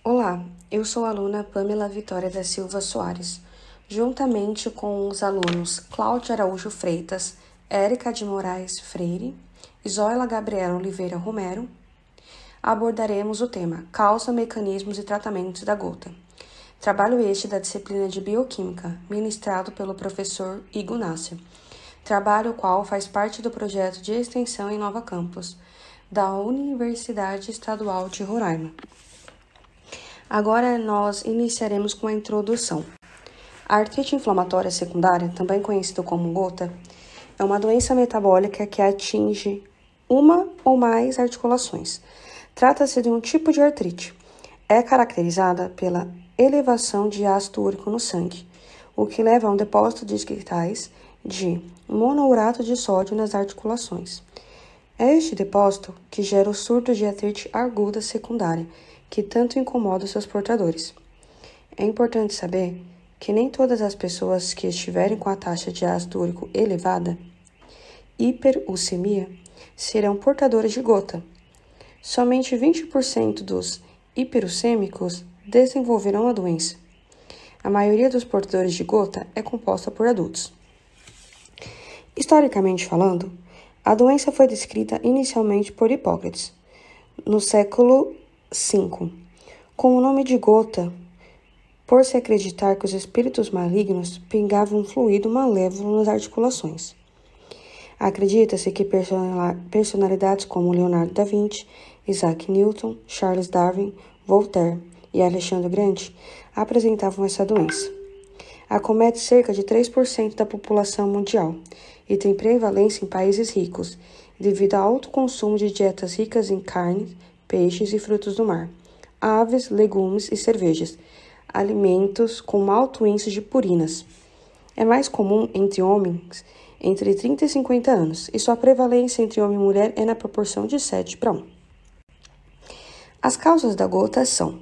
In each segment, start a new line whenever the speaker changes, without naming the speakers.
Olá, eu sou a aluna Pamela Vitória da Silva Soares. Juntamente com os alunos Cláudia Araújo Freitas, Érica de Moraes Freire e Zóila Gabriela Oliveira Romero, abordaremos o tema Causa, Mecanismos e Tratamentos da Gota. Trabalho este da disciplina de Bioquímica, ministrado pelo professor Igor Nácia. Trabalho o qual faz parte do projeto de extensão em Nova Campus, da Universidade Estadual de Roraima. Agora nós iniciaremos com a introdução. A artrite inflamatória secundária, também conhecida como gota, é uma doença metabólica que atinge uma ou mais articulações. Trata-se de um tipo de artrite. É caracterizada pela elevação de ácido úrico no sangue, o que leva a um depósito de cristais de monourato de sódio nas articulações. É este depósito que gera o surto de artrite aguda secundária, que tanto incomoda os seus portadores. É importante saber que nem todas as pessoas que estiverem com a taxa de ácido úrico elevada, hiperuricemia, serão portadoras de gota. Somente 20% dos hiperuricêmicos desenvolverão a doença. A maioria dos portadores de gota é composta por adultos. Historicamente falando, a doença foi descrita inicialmente por Hipócrates, no século V, com o nome de gota, por se acreditar que os espíritos malignos pingavam um fluido malévolo nas articulações. Acredita-se que personalidades como Leonardo da Vinci, Isaac Newton, Charles Darwin, Voltaire e Alexandre Grande apresentavam essa doença. Acomete cerca de 3% da população mundial e tem prevalência em países ricos, devido ao alto consumo de dietas ricas em carne, peixes e frutos do mar, aves, legumes e cervejas, alimentos com alto índice de purinas. É mais comum entre homens entre 30 e 50 anos, e sua prevalência entre homem e mulher é na proporção de 7:1. As causas da gota são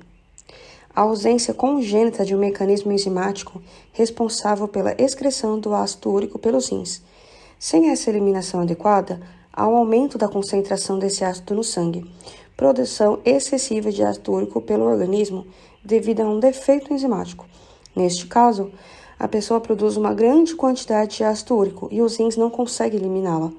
a ausência congênita de um mecanismo enzimático responsável pela excreção do ácido úrico pelos rins. Sem essa eliminação adequada, há um aumento da concentração desse ácido no sangue, produção excessiva de ácido úrico pelo organismo devido a um defeito enzimático. Neste caso, a pessoa produz uma grande quantidade de ácido úrico e os rins não conseguem eliminá-la.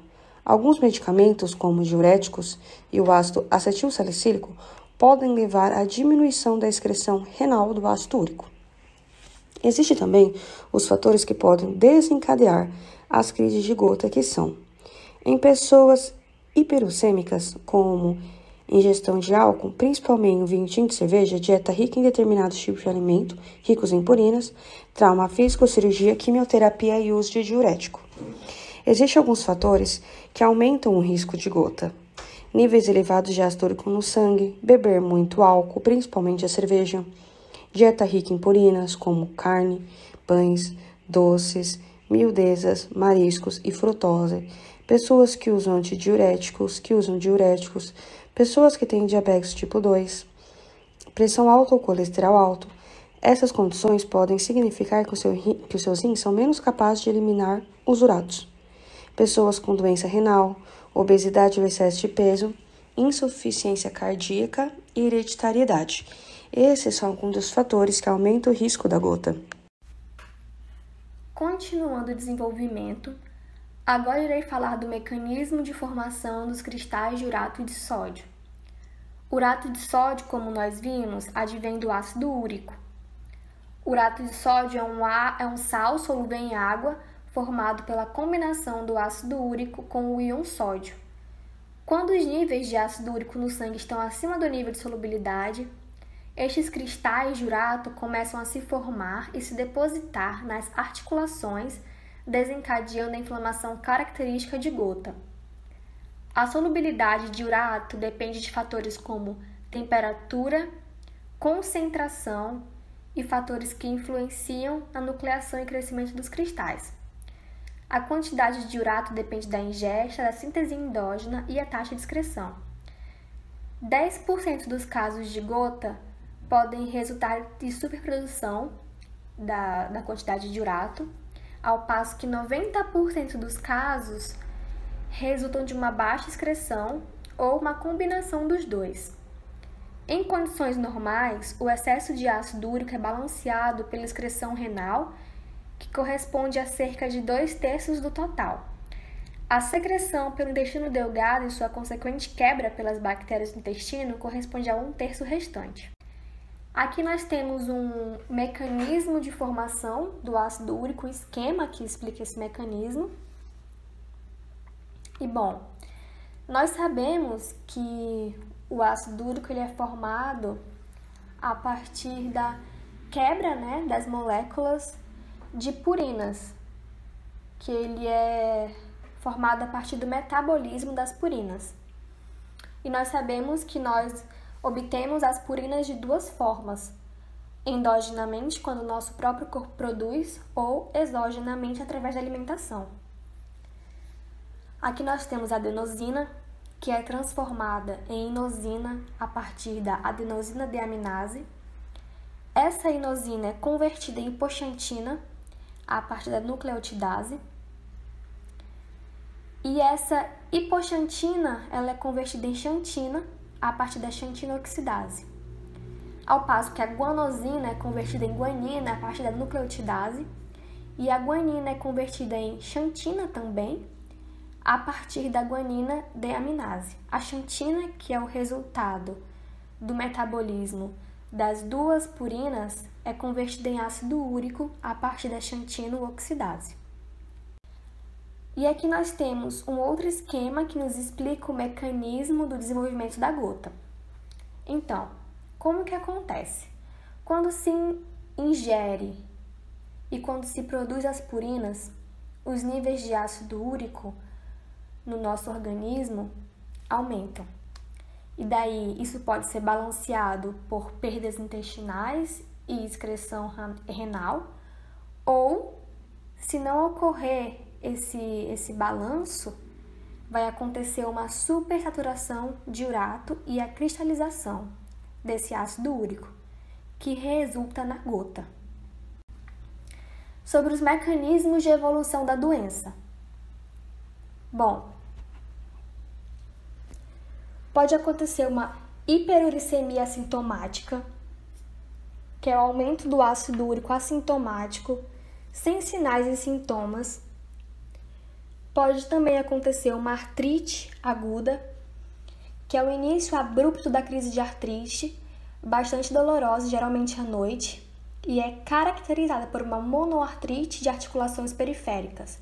Alguns medicamentos, como os diuréticos e o ácido acetilsalicílico, podem levar à diminuição da excreção renal do ácido úrico. Existem também os fatores que podem desencadear as crises de gota, que são, em pessoas hiperuricêmicas, como ingestão de álcool, principalmente vinho tinto e cerveja, dieta rica em determinados tipos de alimento, ricos em purinas, trauma físico, cirurgia, quimioterapia e uso de diurético. Existem alguns fatores que aumentam o risco de gota. Níveis elevados de ácido úrico no sangue, beber muito álcool, principalmente a cerveja, dieta rica em purinas, como carne, pães, doces, miudezas, mariscos e frutose, pessoas que usam antidiuréticos, pessoas que têm diabetes tipo 2, pressão alta ou colesterol alto. Essas condições podem significar que os seus rins são menos capazes de eliminar os uratos. Pessoas com doença renal, obesidade ou excesso de peso, insuficiência cardíaca e hereditariedade. Esses são alguns dos fatores que aumentam o risco da gota.
Continuando o desenvolvimento, agora irei falar do mecanismo de formação dos cristais de urato de sódio. Urato de sódio, como nós vimos, advém do ácido úrico. Urato de sódio é um sal solúvel em água, formado pela combinação do ácido úrico com o íon sódio. Quando os níveis de ácido úrico no sangue estão acima do nível de solubilidade, estes cristais de urato começam a se formar e se depositar nas articulações, desencadeando a inflamação característica de gota. A solubilidade de urato depende de fatores como temperatura, concentração e fatores que influenciam na nucleação e crescimento dos cristais. A quantidade de urato depende da ingesta, da síntese endógena e a taxa de excreção. 10% dos casos de gota podem resultar de superprodução da quantidade de urato, ao passo que 90% dos casos resultam de uma baixa excreção ou uma combinação dos dois. Em condições normais, o excesso de ácido úrico é balanceado pela excreção renal, que corresponde a cerca de 2/3 do total. A secreção pelo intestino delgado e sua consequente quebra pelas bactérias do intestino corresponde a 1/3 restante. Aqui nós temos um mecanismo de formação do ácido úrico, um esquema que explica esse mecanismo. E bom, nós sabemos que o ácido úrico ele é formado a partir da quebra, das moléculas de purinas, que ele é formado a partir do metabolismo das purinas. E nós sabemos que nós obtemos as purinas de duas formas: endogenamente, quando o nosso próprio corpo produz, ou exogenamente, através da alimentação. Aqui nós temos a adenosina, que é transformada em inosina a partir da adenosina deaminase. Essa inosina é convertida em hipoxantina a partir da nucleotidase. E essa hipoxantina ela é convertida em xantina a partir da xantina oxidase. Ao passo que a guanosina é convertida em guanina a partir da nucleotidase. E a guanina é convertida em xantina também a partir da guanina deaminase. A xantina, que é o resultado do metabolismo das duas purinas, é convertida em ácido úrico a partir da xantino-oxidase. E aqui nós temos um outro esquema que nos explica o mecanismo do desenvolvimento da gota. Então, como que acontece? Quando se ingere e quando se produz as purinas, os níveis de ácido úrico no nosso organismo aumentam. E daí isso pode ser balanceado por perdas intestinais e excreção renal, ou, se não ocorrer esse balanço, vai acontecer uma supersaturação de urato e a cristalização desse ácido úrico, que resulta na gota. Sobre os mecanismos de evolução da doença. Bom, pode acontecer uma hiperuricemia assintomática, que é o aumento do ácido úrico assintomático, sem sinais e sintomas. Pode também acontecer uma artrite aguda, que é o início abrupto da crise de artrite, bastante dolorosa, geralmente à noite, e é caracterizada por uma monoartrite de articulações periféricas.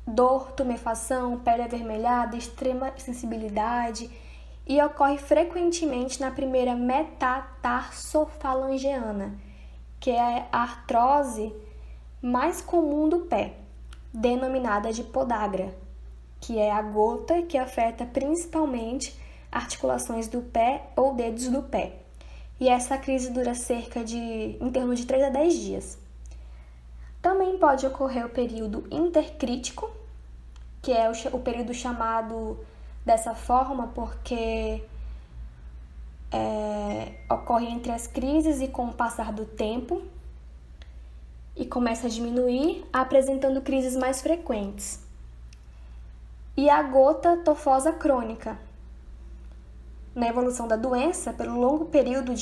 Dor, tumefação, pele avermelhada, extrema sensibilidade, e ocorre frequentemente na primeira metatarsofalangeana, que é a artrose mais comum do pé, denominada de podagra, que é a gota que afeta principalmente articulações do pé ou dedos do pé. E essa crise dura em torno de 3 a 10 dias. Também pode ocorrer o período intercrítico, que é o período chamado dessa forma porque ocorre entre as crises e com o passar do tempo, e começa a diminuir, apresentando crises mais frequentes. E a gota tofosa crônica. Na evolução da doença, pelo longo período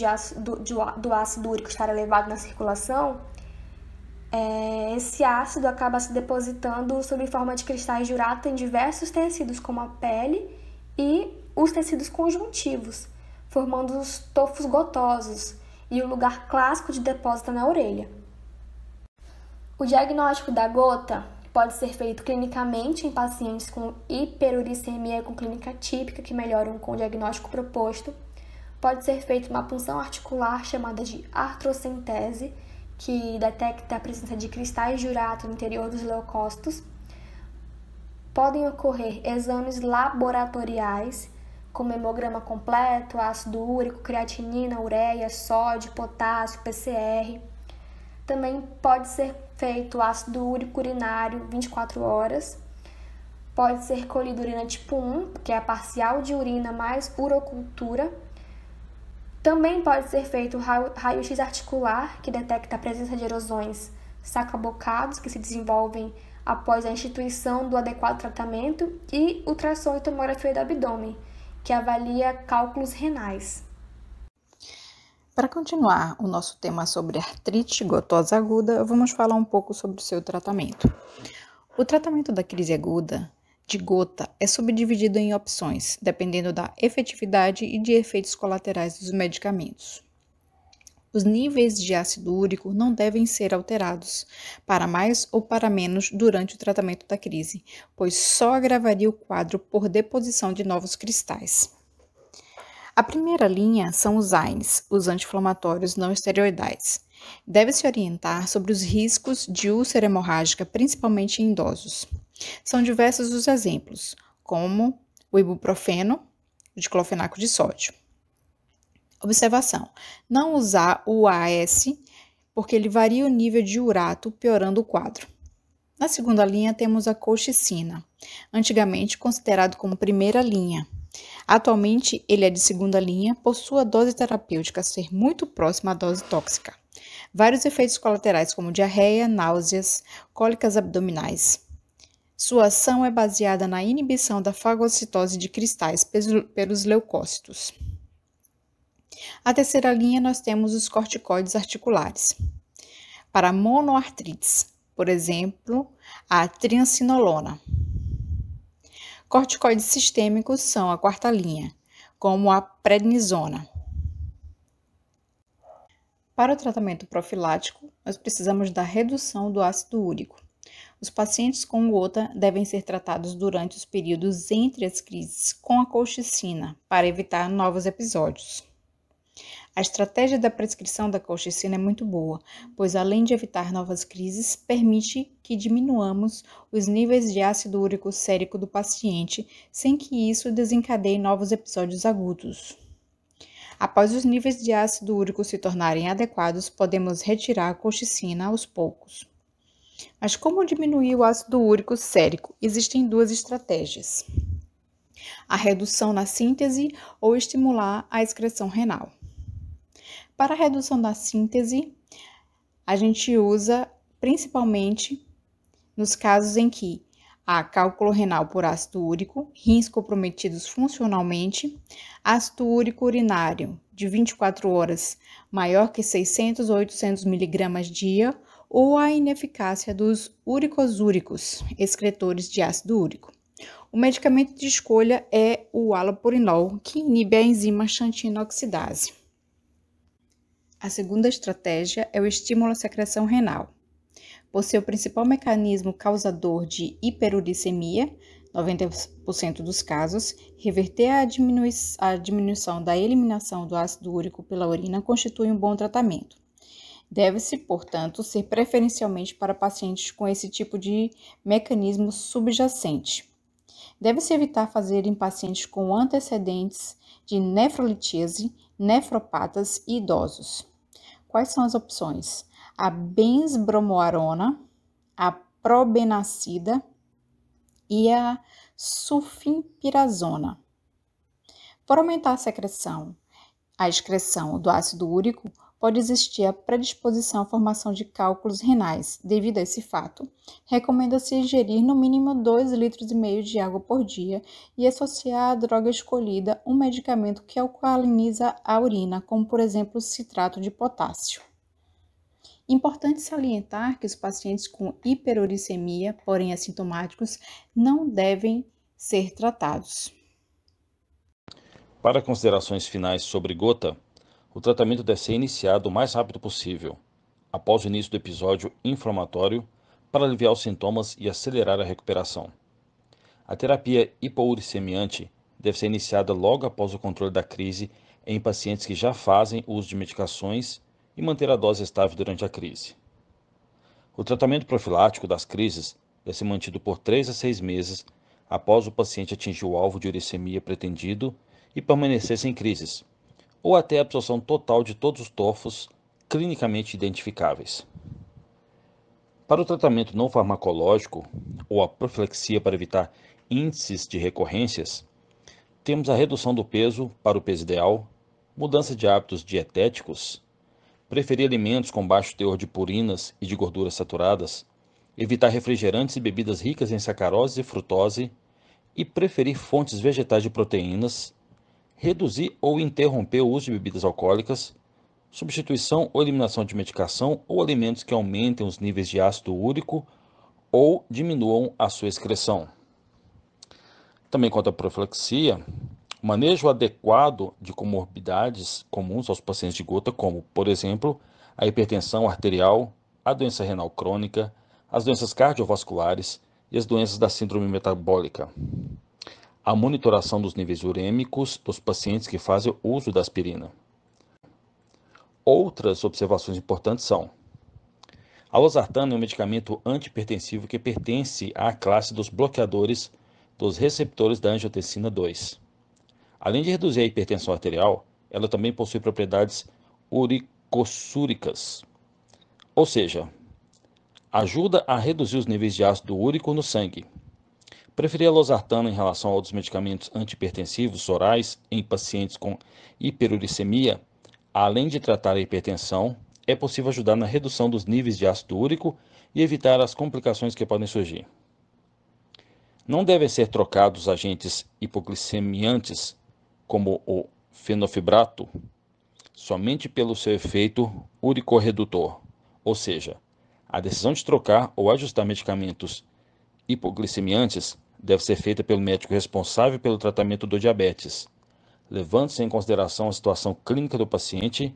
do ácido úrico estar elevado na circulação, esse ácido acaba se depositando sob forma de cristais de urato em diversos tecidos, como a pele e os tecidos conjuntivos, formando os tofos gotosos, e o lugar clássico de depósito na orelha. O diagnóstico da gota pode ser feito clinicamente em pacientes com hiperuricemia com clínica típica, que melhoram com o diagnóstico proposto. Pode ser feita uma punção articular chamada de artrocentese, que detecta a presença de cristais de urato no interior dos leucócitos. Podem ocorrer exames laboratoriais, como hemograma completo, ácido úrico, creatinina, ureia, sódio, potássio, PCR. Também pode ser feito ácido úrico urinário 24 horas. Pode ser colhido urina tipo 1, que é a parcial de urina mais urocultura. Também pode ser feito raio-x articular, que detecta a presença de erosões sacabocados, que se desenvolvem após a instituição do adequado tratamento, e ultrassom e tomografia do abdômen, que avalia cálculos renais.
Para continuar o nosso tema sobre artrite gotosa aguda, vamos falar um pouco sobre o seu tratamento. O tratamento da crise aguda de gota é subdividido em opções, dependendo da efetividade e de efeitos colaterais dos medicamentos. Os níveis de ácido úrico não devem ser alterados, para mais ou para menos, durante o tratamento da crise, pois só agravaria o quadro por deposição de novos cristais. A primeira linha são os AINES, os anti-inflamatórios não esteroidais. Deve-se orientar sobre os riscos de úlcera hemorrágica, principalmente em idosos. São diversos os exemplos, como o ibuprofeno, o diclofenaco de sódio. Observação: não usar o AS, porque ele varia o nível de urato, piorando o quadro. Na segunda linha temos a colchicina, antigamente considerado como primeira linha. Atualmente, ele é de segunda linha, por sua dose terapêutica ser muito próxima à dose tóxica. Vários efeitos colaterais como diarreia, náuseas, cólicas abdominais. Sua ação é baseada na inibição da fagocitose de cristais pelos leucócitos. A terceira linha nós temos os corticoides articulares. Para monoartrites, por exemplo, a triamcinolona. Corticoides sistêmicos são a quarta linha, como a prednisona. Para o tratamento profilático, nós precisamos da redução do ácido úrico. Os pacientes com gota devem ser tratados durante os períodos entre as crises com a colchicina, para evitar novos episódios. A estratégia da prescrição da colchicina é muito boa, pois além de evitar novas crises, permite que diminuamos os níveis de ácido úrico sérico do paciente, sem que isso desencadeie novos episódios agudos. Após os níveis de ácido úrico se tornarem adequados, podemos retirar a colchicina aos poucos. Mas como diminuir o ácido úrico sérico? Existem duas estratégias: a redução na síntese ou estimular a excreção renal. Para a redução da síntese, a gente usa principalmente nos casos em que há cálculo renal por ácido úrico, rins comprometidos funcionalmente, ácido úrico urinário de 24 horas maior que 600 ou 800 mg dia, ou a ineficácia dos uricosúricos, excretores de ácido úrico. O medicamento de escolha é o halopurinol, que inibe a enzima xantina oxidase. A segunda estratégia é o estímulo à secreção renal. Por ser o principal mecanismo causador de hiperuricemia, 90% dos casos, reverter a diminuição da eliminação do ácido úrico pela urina constitui um bom tratamento. Deve-se, portanto, ser preferencialmente para pacientes com esse tipo de mecanismo subjacente. Deve-se evitar fazer em pacientes com antecedentes de nefrolitise, nefropatas e idosos. Quais são as opções? A benzbromoarona, a probenacida e a sulfimpirazona. Por aumentar a excreção do ácido úrico, pode existir a predisposição à formação de cálculos renais. Devido a esse fato, recomenda-se ingerir no mínimo 2,5 litros de água por dia e associar à droga escolhida um medicamento que alcaliniza a urina, como por exemplo o citrato de potássio. Importante salientar que os pacientes com hiperuricemia, porém assintomáticos, não devem ser tratados.
Para considerações finais sobre gota, o tratamento deve ser iniciado o mais rápido possível, após o início do episódio inflamatório, para aliviar os sintomas e acelerar a recuperação. A terapia hipouricemiante deve ser iniciada logo após o controle da crise em pacientes que já fazem uso de medicações e manter a dose estável durante a crise. O tratamento profilático das crises deve ser mantido por 3 a 6 meses após o paciente atingir o alvo de uricemia pretendido e permanecer sem crises, ou até a absorção total de todos os tofos clinicamente identificáveis. Para o tratamento não farmacológico, ou a profilaxia para evitar índices de recorrências, temos a redução do peso para o peso ideal, mudança de hábitos dietéticos, preferir alimentos com baixo teor de purinas e de gorduras saturadas, evitar refrigerantes e bebidas ricas em sacarose e frutose e preferir fontes vegetais de proteínas, reduzir ou interromper o uso de bebidas alcoólicas, substituição ou eliminação de medicação ou alimentos que aumentem os níveis de ácido úrico ou diminuam a sua excreção. Também quanto à profilaxia, o manejo adequado de comorbidades comuns aos pacientes de gota, como, por exemplo, a hipertensão arterial, a doença renal crônica, as doenças cardiovasculares e as doenças da síndrome metabólica. A monitoração dos níveis urêmicos dos pacientes que fazem uso da aspirina. Outras observações importantes são: a losartana é um medicamento antihipertensivo que pertence à classe dos bloqueadores dos receptores da angiotensina 2. Além de reduzir a hipertensão arterial, ela também possui propriedades uricossúricas, ou seja, ajuda a reduzir os níveis de ácido úrico no sangue. Preferir a losartana em relação a outros medicamentos antihipertensivos orais em pacientes com hiperuricemia, além de tratar a hipertensão, é possível ajudar na redução dos níveis de ácido úrico e evitar as complicações que podem surgir. Não devem ser trocados agentes hipoglicemiantes, como o fenofibrato, somente pelo seu efeito uricorredutor, ou seja, a decisão de trocar ou ajustar medicamentos hipoglicemiantes deve ser feita pelo médico responsável pelo tratamento do diabetes, levando-se em consideração a situação clínica do paciente,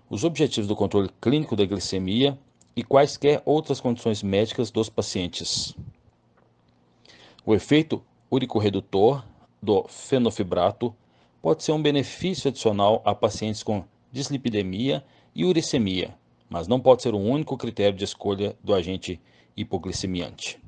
os objetivos do controle clínico da glicemia e quaisquer outras condições médicas dos pacientes. O efeito uricorredutor do fenofibrato pode ser um benefício adicional a pacientes com dislipidemia e uricemia, mas não pode ser o único critério de escolha do agente hipoglicemiante.